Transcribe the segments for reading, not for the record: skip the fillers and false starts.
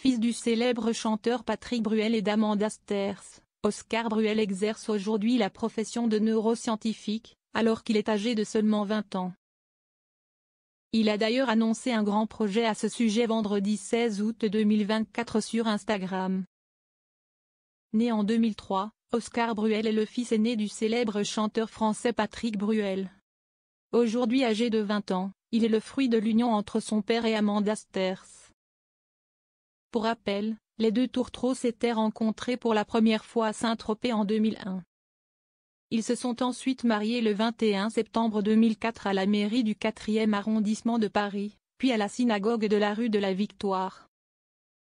fils du célèbre chanteur Patrick Bruel et d'Amanda Sters, Oscar Bruel exerce aujourd'hui la profession de neuroscientifique, alors qu'il est âgé de seulement 20 ans. Il a d'ailleurs annoncé un grand projet à ce sujet vendredi 16 août 2024 sur Instagram. Né en 2003, Oscar Bruel est le fils aîné du célèbre chanteur français Patrick Bruel. Aujourd'hui âgé de 20 ans, il est le fruit de l'union entre son père et Amanda Sters. Pour rappel, les deux tourtereaux s'étaient rencontrés pour la première fois à Saint-Tropez en 2001. Ils se sont ensuite mariés le 21 septembre 2004 à la mairie du 4e arrondissement de Paris, puis à la synagogue de la rue de la Victoire.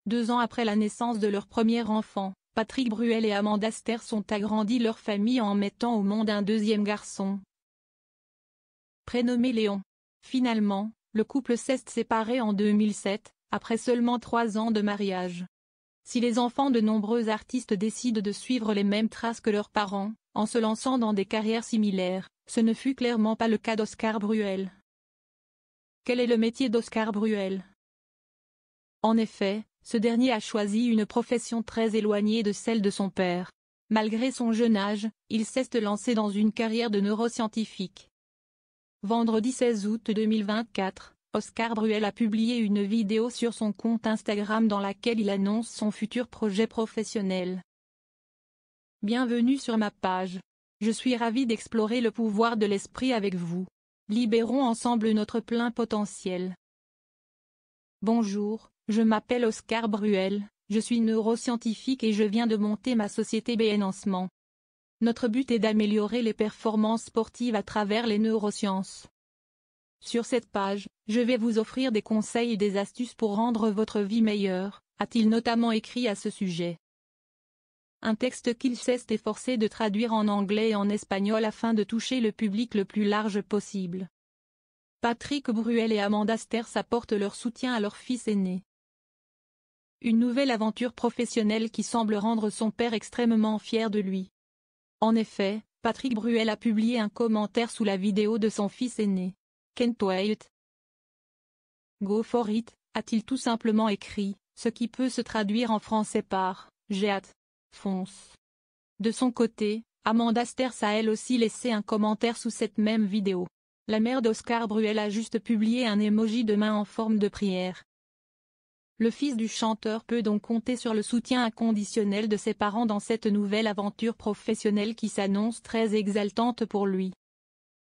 2 ans après la naissance de leur premier enfant, Patrick Bruel et Amanda Sters ont agrandi leur famille en mettant au monde un deuxième garçon, prénommé Léon. Finalement, le couple s'est séparé en 2007, après seulement 3 ans de mariage. Si les enfants de nombreux artistes décident de suivre les mêmes traces que leurs parents, en se lançant dans des carrières similaires, ce ne fut clairement pas le cas d'Oscar Bruel. Quel est le métier d'Oscar Bruel? En effet, ce dernier a choisi une profession très éloignée de celle de son père. Malgré son jeune âge, il s'est lancé dans une carrière de neuroscientifique. Vendredi 16 août 2024, Oscar Bruel a publié une vidéo sur son compte Instagram dans laquelle il annonce son futur projet professionnel. Bienvenue sur ma page. Je suis ravi d'explorer le pouvoir de l'esprit avec vous. Libérons ensemble notre plein potentiel. Bonjour, je m'appelle Oscar Bruel, je suis neuroscientifique et je viens de monter ma société BNancement. Notre but est d'améliorer les performances sportives à travers les neurosciences. Sur cette page, je vais vous offrir des conseils et des astuces pour rendre votre vie meilleure, a-t-il notamment écrit à ce sujet. Un texte qu'il s'est efforcé de traduire en anglais et en espagnol afin de toucher le public le plus large possible. Patrick Bruel et Amanda Sters apportent leur soutien à leur fils aîné. Une nouvelle aventure professionnelle qui semble rendre son père extrêmement fier de lui. En effet, Patrick Bruel a publié un commentaire sous la vidéo de son fils aîné. Can't wait. Go for it, a-t-il tout simplement écrit, ce qui peut se traduire en français par « J'ai hâte. Fonce ». De son côté, Amanda Sters a elle aussi laissé un commentaire sous cette même vidéo. La mère d'Oscar Bruel a juste publié un emoji de main en forme de prière. Le fils du chanteur peut donc compter sur le soutien inconditionnel de ses parents dans cette nouvelle aventure professionnelle qui s'annonce très exaltante pour lui.